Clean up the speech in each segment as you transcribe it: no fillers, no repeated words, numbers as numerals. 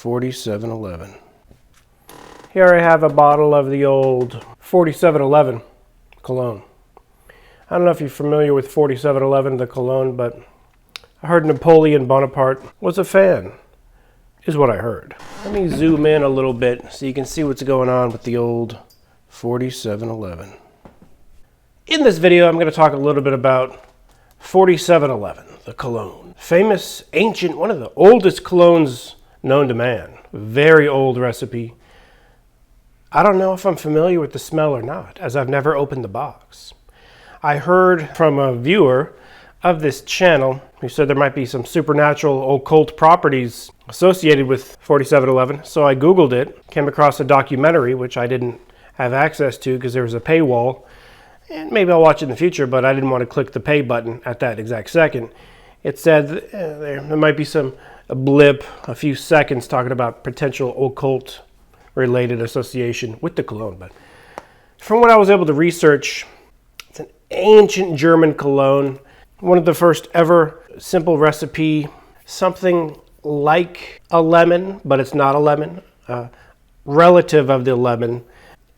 4711. Here I have a bottle of the old 4711 cologne. I don't know if you're familiar with 4711, the cologne, but I heard Napoleon Bonaparte was a fan, is what I heard. Let me zoom in a little bit so you can see what's going on with the old 4711. In this video, I'm going to talk a little bit about 4711, the cologne. Famous, ancient, one of the oldest colognes known to man. Very old recipe. I don't know if I'm familiar with the smell or not, as I've never opened the box. I heard from a viewer of this channel who said there might be some supernatural occult properties associated with 4711, so I Googled it, came across a documentary, which I didn't have access to because there was a paywall, and maybe I'll watch it in the future, but I didn't want to click the pay button at that exact second. It said there might be a blip, a few seconds talking about potential occult related association with the cologne, but from what I was able to research, it's an ancient German cologne, one of the first ever simple recipe, something like a lemon, but it's not a lemon, relative of the lemon,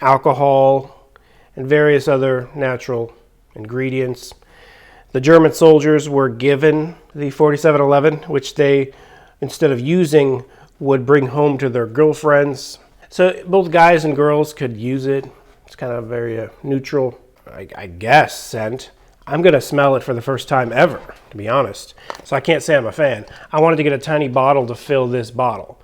alcohol, and various other natural ingredients. The German soldiers were given the 4711, which they, instead of using, would bring home to their girlfriends. So both guys and girls could use it. It's kind of a very neutral, I guess, scent. I'm going to smell it for the first time ever, to be honest. So I can't say I'm a fan. I wanted to get a tiny bottle to fill this bottle.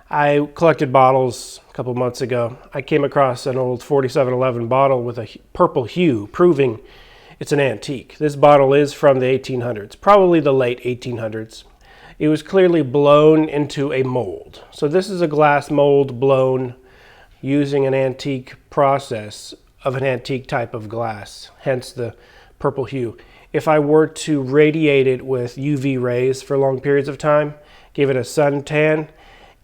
I collected bottles a couple months ago. I came across an old 4711 bottle with a purple hue, proving it's an antique. This bottle is from the 1800s, probably the late 1800s. It was clearly blown into a mold. So this is a glass mold blown using an antique process of an antique type of glass, hence the purple hue. If I were to radiate it with UV rays for long periods of time, give it a suntan,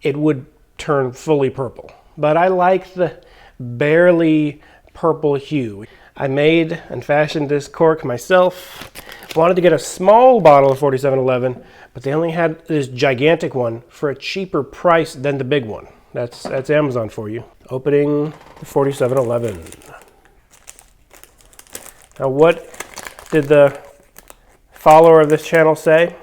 it would turn fully purple. But I like the barely purple hue. I made and fashioned this cork myself. Wanted to get a small bottle of 4711, but they only had this gigantic one for a cheaper price than the big one. That's Amazon for you. Opening the 4711. Now, what did the follower of this channel say?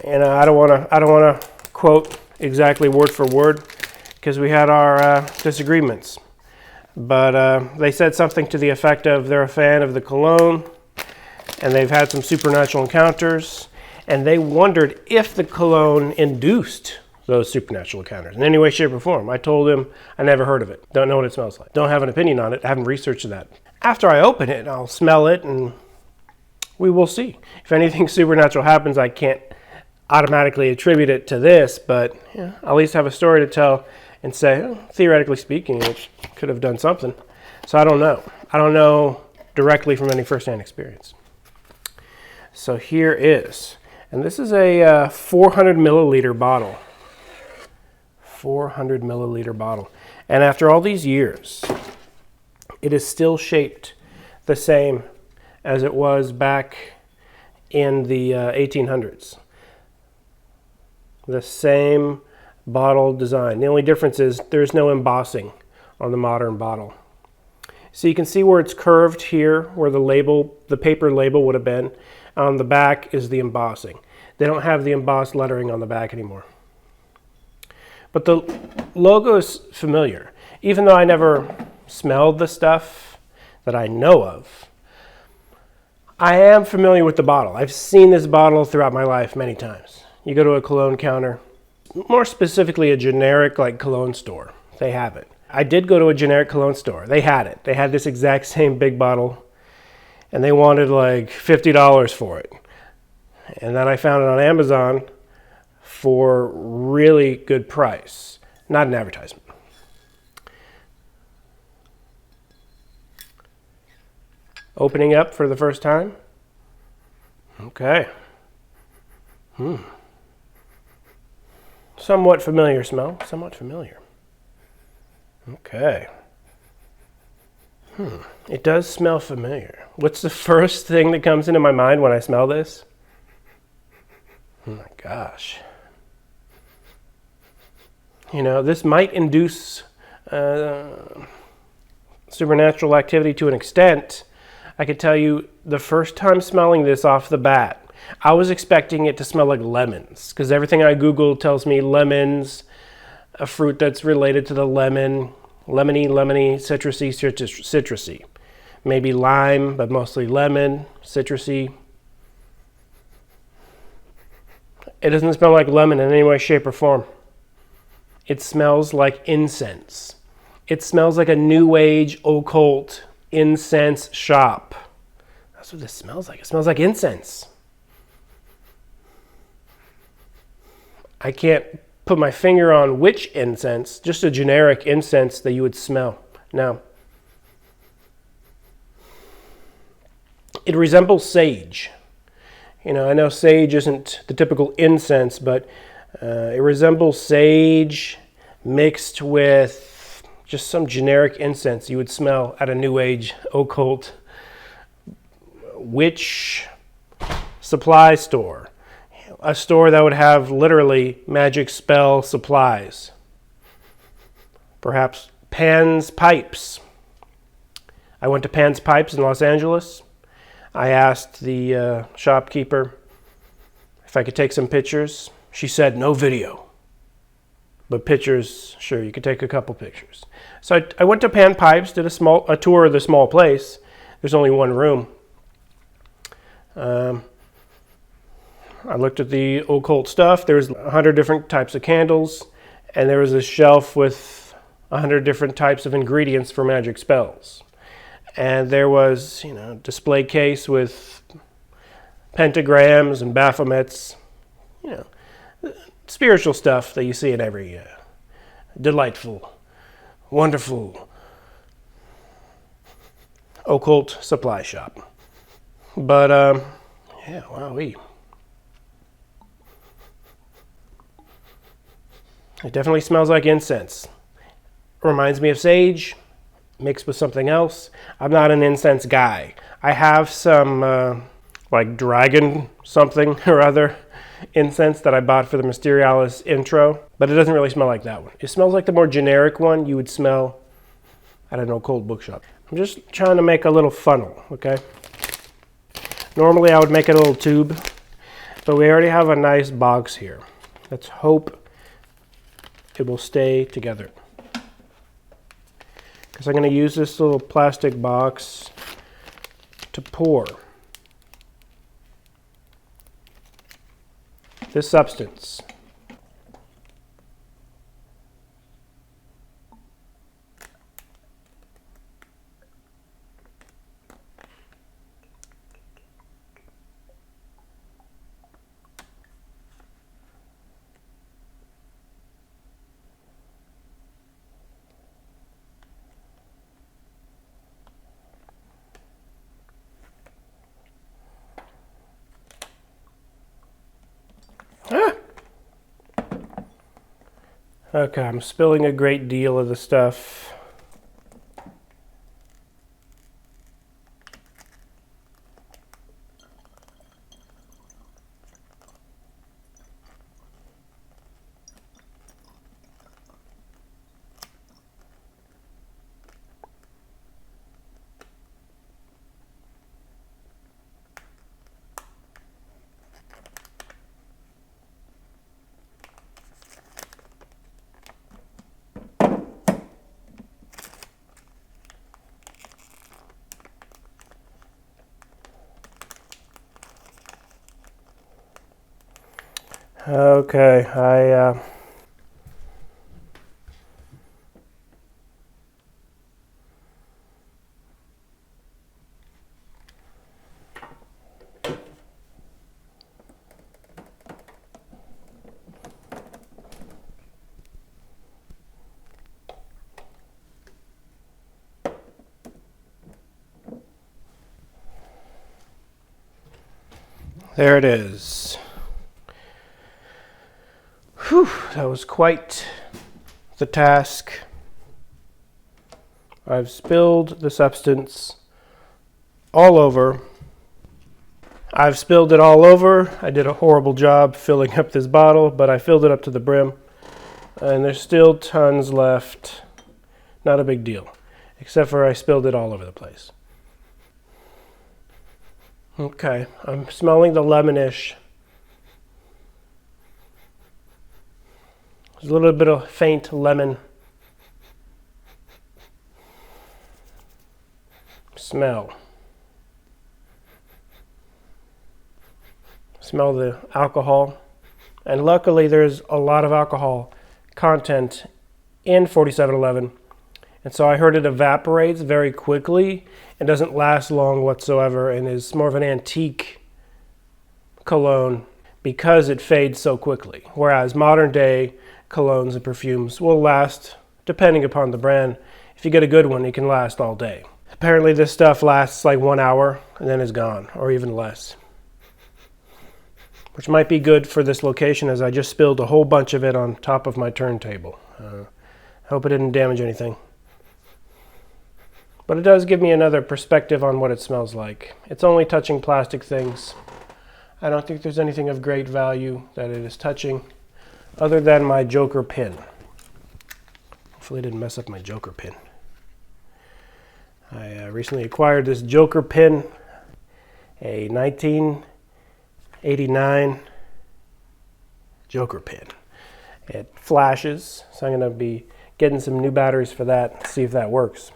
And I don't want to quote exactly word for word because we had our disagreements. But they said something to the effect of they're a fan of the cologne and they've had some supernatural encounters, and they wondered if the cologne induced those supernatural encounters in any way, shape, or form. I told him I never heard of it. Don't know what it smells like. Don't have an opinion on it. I haven't researched that. After I open it, I'll smell it and we will see. If anything supernatural happens, I can't automatically attribute it to this, but yeah, I'll at least have a story to tell and say, oh, theoretically speaking, it could have done something. So I don't know. I don't know directly from any firsthand experience. So here is, and this is a 400 milliliter bottle. 400 milliliter bottle. And after all these years, it is still shaped the same as it was back in the 1800s. The same bottle design. The only difference is there's no embossing on the modern bottle. So you can see where it's curved here, where the paper label would have been. On the back is the embossing. They don't have the embossed lettering on the back anymore. But the logo is familiar. Even though I never smelled the stuff that I know of, I am familiar with the bottle. I've seen this bottle throughout my life many times. You go to a cologne counter, more specifically a generic like cologne store, they have it. I did go to a generic cologne store. They had it. They had this exact same big bottle, and they wanted like $50 for it. And then I found it on Amazon for really good price. Not an advertisement. Opening up for the first time. Okay. Somewhat familiar smell. Somewhat familiar. Okay. It does smell familiar. What's the first thing that comes into my mind when I smell this? Oh my gosh. You know, this might induce supernatural activity to an extent. I could tell you the first time smelling this off the bat, I was expecting it to smell like lemons, because everything I Googled tells me lemons, a fruit that's related to the lemon, lemony, citrusy, citrusy. Maybe lime, but mostly lemon, citrusy. It doesn't smell like lemon in any way, shape, or form. It smells like incense. It smells like a new age occult incense shop. That's what this smells like. It smells like incense. I can't put my finger on which incense, just a generic incense that you would smell. Now, it resembles sage. You know, I know sage isn't the typical incense, but it resembles sage mixed with just some generic incense you would smell at a new age occult witch supply store. A store that would have literally magic spell supplies. Perhaps Pan's Pipes. I went to Pan's Pipes in Los Angeles. I asked the shopkeeper if I could take some pictures. She said no video. But pictures, sure, you could take a couple pictures. So I went to Pan Pipes, did a tour of the small place. There's only one room. I looked at the occult stuff. There was 100 different types of candles, and there was a shelf with 100 different types of ingredients for magic spells. And there was, you know, a display case with pentagrams and baphomets, you know, spiritual stuff that you see in every delightful, wonderful occult supply shop. But, yeah, wowee. It definitely smells like incense. Reminds me of sage, mixed with something else. I'm not an incense guy. I have some, like dragon something or other incense that I bought for the Mysterialis intro, but it doesn't really smell like that one. It smells like the more generic one you would smell at an occult bookshop. I'm just trying to make a little funnel, okay? Normally I would make a little tube, but we already have a nice box here. Let's hope it will stay together. Because I'm going to use this little plastic box to pour this substance. Okay, I'm spilling a great deal of the stuff. Okay, there it is. Whew, that was quite the task. I've spilled the substance all over. I've spilled it all over. I did a horrible job filling up this bottle, but I filled it up to the brim. And there's still tons left. Not a big deal, except for I spilled it all over the place. Okay, I'm smelling the lemonish. There's a little bit of faint lemon smell. Smell the alcohol. And luckily there's a lot of alcohol content in 4711. And so I heard it evaporates very quickly and doesn't last long whatsoever and is more of an antique cologne because it fades so quickly. Whereas modern day colognes and perfumes will last, depending upon the brand. If you get a good one, it can last all day. Apparently this stuff lasts like 1 hour and then is gone, or even less. Which might be good for this location, as I just spilled a whole bunch of it on top of my turntable. Hope it didn't damage anything. But it does give me another perspective on what it smells like. It's only touching plastic things. I don't think there's anything of great value that it is touching, other than my Joker pin. Hopefully I didn't mess up my Joker pin. I recently acquired this Joker pin, a 1989 Joker pin. It flashes, so I'm going to be getting some new batteries for that, see if that works.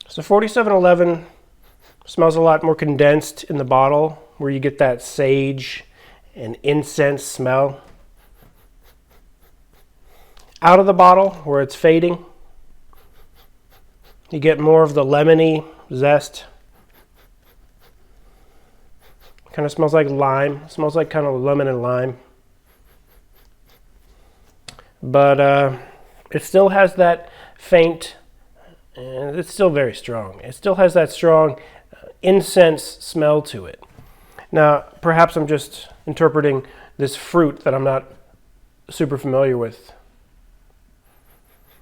So 4711 smells a lot more condensed in the bottle, where you get that sage and incense smell. Out of the bottle, where it's fading, you get more of the lemony zest. Kind of smells like lime. It smells like kind of lemon and lime. But it still has that faint, and it's still very strong. It still has that strong incense smell to it. Now, perhaps I'm just interpreting this fruit that I'm not super familiar with.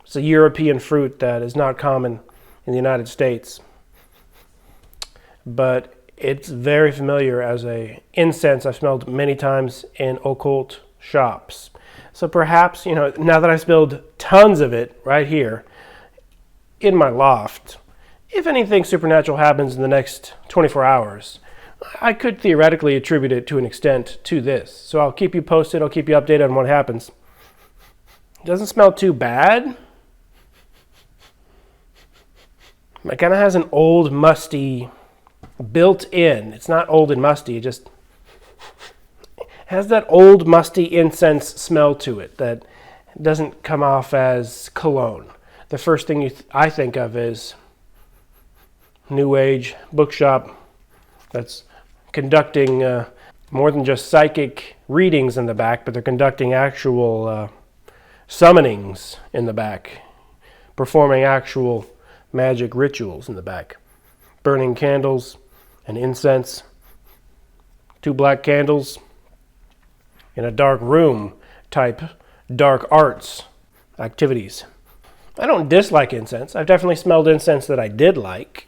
It's a European fruit that is not common in the United States. But it's very familiar as a incense I've smelled many times in occult shops. So perhaps, now that I've spilled tons of it right here in my loft, if anything supernatural happens in the next 24 hours, I could theoretically attribute it to an extent to this. So I'll keep you posted. I'll keep you updated on what happens. It doesn't smell too bad. It kind of has an old, musty built in. It's not old and musty. It just has that old, musty incense smell to it that doesn't come off as cologne. The first thing I think of is New Age bookshop that's conducting more than just psychic readings in the back, but they're conducting actual summonings in the back, performing actual magic rituals in the back, burning candles and incense, 2 black candles in a dark room type dark arts activities. I don't dislike incense. I've definitely smelled incense that I did like,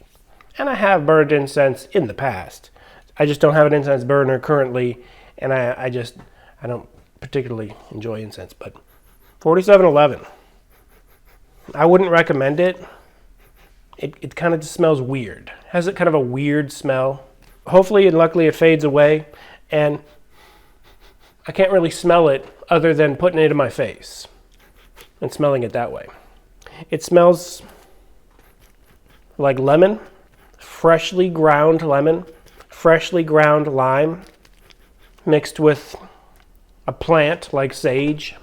and I have burned incense in the past. I just don't have an incense burner currently, and I don't particularly enjoy incense. But 4711, I wouldn't recommend it. It kind of just smells weird. Has it kind of a weird smell. Hopefully and luckily it fades away, and I can't really smell it other than putting it in my face and smelling it that way. It smells like lemon, freshly ground lemon, freshly ground lime, mixed with a plant like sage,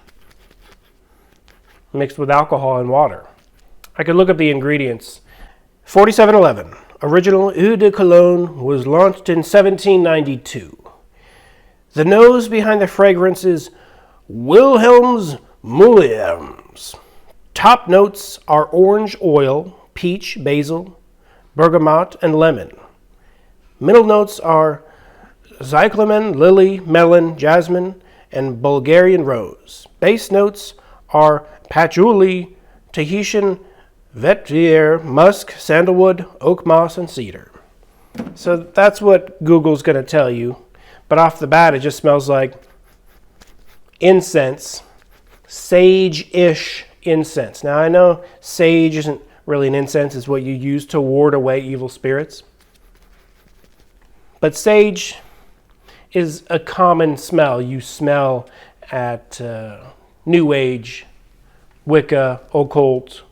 mixed with alcohol and water. I could look up the ingredients. 4711, original Eau de Cologne, was launched in 1792. The nose behind the fragrance is Wilhelm's Mulliams. Top notes are orange oil, peach, basil, bergamot, and lemon. Middle notes are cyclamen, lily, melon, jasmine, and Bulgarian rose. Base notes are patchouli, Tahitian vetiver, musk, sandalwood, oak moss, and cedar. So that's what Google's going to tell you. But off the bat, it just smells like incense sage-ish incense. Now, I know sage isn't really an incense. It's what you use to ward away evil spirits. But sage is a common smell you smell at New Age, Wicca, occult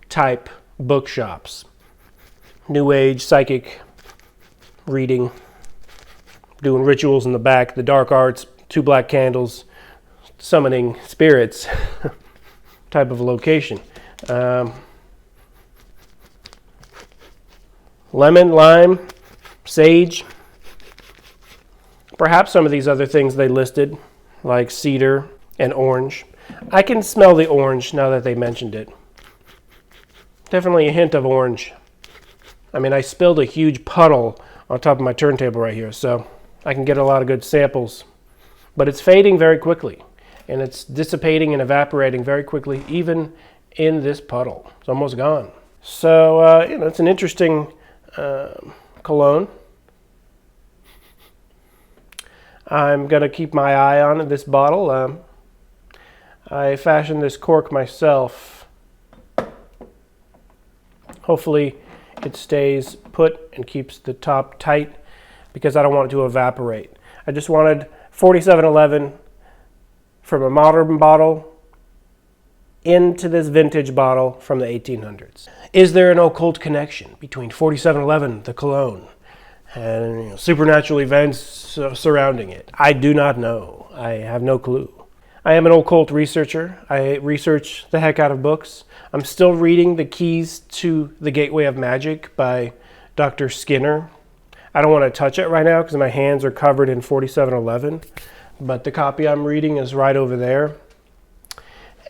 type bookshops. New Age, psychic reading, doing rituals in the back, the dark arts, 2 black candles, summoning spirits type of location. Lemon, lime, sage, perhaps some of these other things they listed, like cedar and orange. I can smell the orange now that they mentioned it. Definitely a hint of orange. I mean, I spilled a huge puddle on top of my turntable right here, so I can get a lot of good samples. But it's fading very quickly, and it's dissipating and evaporating very quickly, even in this puddle. It's almost gone. So, it's an interesting cologne. I'm going to keep my eye on this bottle. I fashioned this cork myself. Hopefully it stays put and keeps the top tight because I don't want it to evaporate. I just wanted 4711 from a modern bottle into this vintage bottle from the 1800s. Is there an occult connection between 4711, the cologne, and supernatural events surrounding it? I do not know. I have no clue. I am an occult researcher. I research the heck out of books. I'm still reading The Keys to the Gateway of Magic by Dr. Skinner. I don't want to touch it right now because my hands are covered in 4711, but the copy I'm reading is right over there.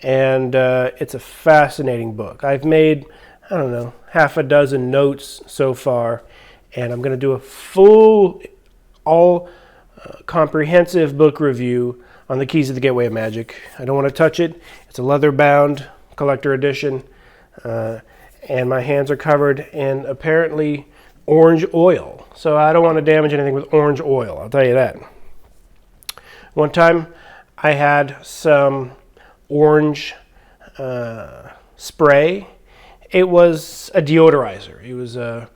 And it's a fascinating book. I've made, half a dozen notes so far, and I'm going to do a full, comprehensive book review on The Keys to the Gateway of Magic. I don't want to touch it. It's a leather-bound collector edition, and my hands are covered in apparently orange oil. So I don't want to damage anything with orange oil, I'll tell you that. One time I had some orange spray. It was a deodorizer. It was a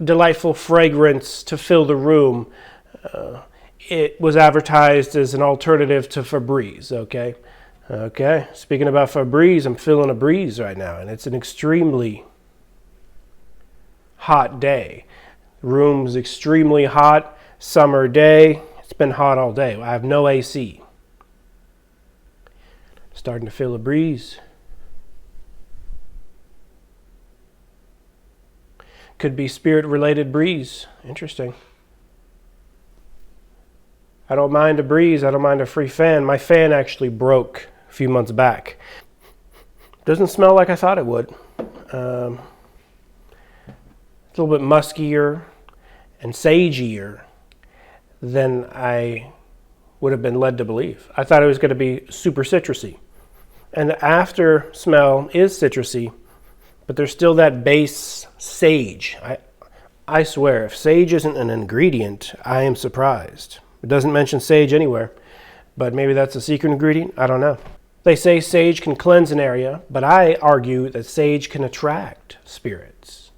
delightful fragrance to fill the room. It was advertised as an alternative to Febreze, okay? Speaking about Febreze, I'm feeling a breeze right now, and it's an extremely hot day. The room's extremely hot, summer day. It's been hot all day. I have no AC. Starting to feel a breeze. Could be spirit-related breeze. Interesting. I don't mind a breeze. I don't mind a free fan. My fan actually broke a few months back. Doesn't smell like I thought it would. It's a little bit muskier and sageier than I would have been led to believe. I thought it was going to be super citrusy. And the after smell is citrusy, but there's still that base sage. I swear, if sage isn't an ingredient, I am surprised. It doesn't mention sage anywhere, but maybe that's a secret ingredient. I don't know. They say sage can cleanse an area, but I argue that sage can attract spirits.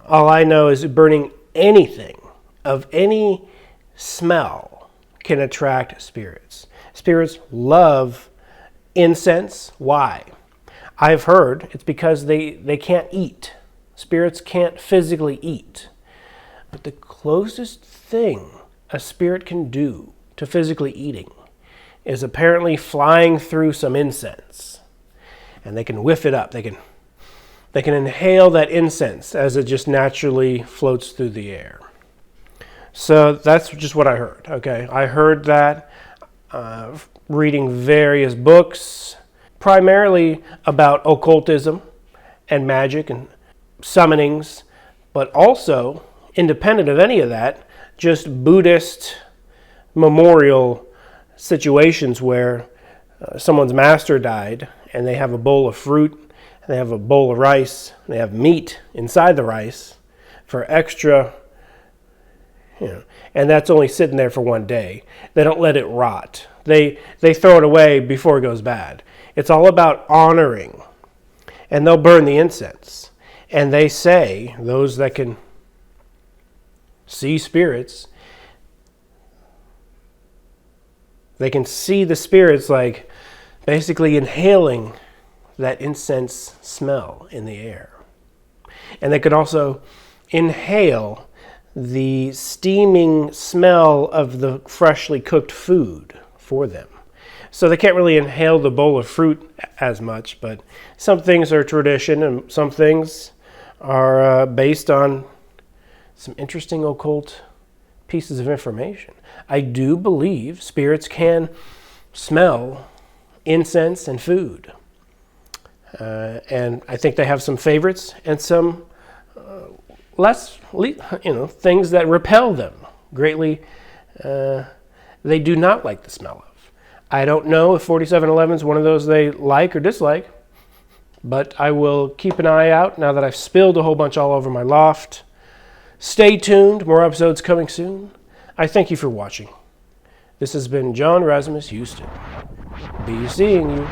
All I know is burning anything of any smell can attract spirits. Spirits love incense. Why? I've heard it's because they can't eat. Spirits can't physically eat. But the closest thing a spirit can do to physically eating is apparently flying through some incense. And they can whiff it up. They can inhale that incense as it just naturally floats through the air. So that's just what I heard, okay? I heard that reading various books, primarily about occultism and magic and summonings, but also, independent of any of that, just Buddhist memorial situations where someone's master died and they have a bowl of fruit, and they have a bowl of rice, and they have meat inside the rice for extra, and that's only sitting there for one day. They don't let it rot. They throw it away before it goes bad. It's all about honoring. And they'll burn the incense. And they say, those that can see spirits, they can see the spirits like basically inhaling that incense smell in the air. And they could also inhale the steaming smell of the freshly cooked food for them. So they can't really inhale the bowl of fruit as much, but some things are tradition and some things are based on some interesting occult pieces of information. I do believe spirits can smell incense and food. And I think they have some favorites and some less, things that repel them greatly. They do not like the smell of. I don't know if 4711 is one of those they like or dislike, but I will keep an eye out now that I've spilled a whole bunch all over my loft. Stay tuned. More episodes coming soon. I thank you for watching. This has been John Rasmus Houston. Be seeing you.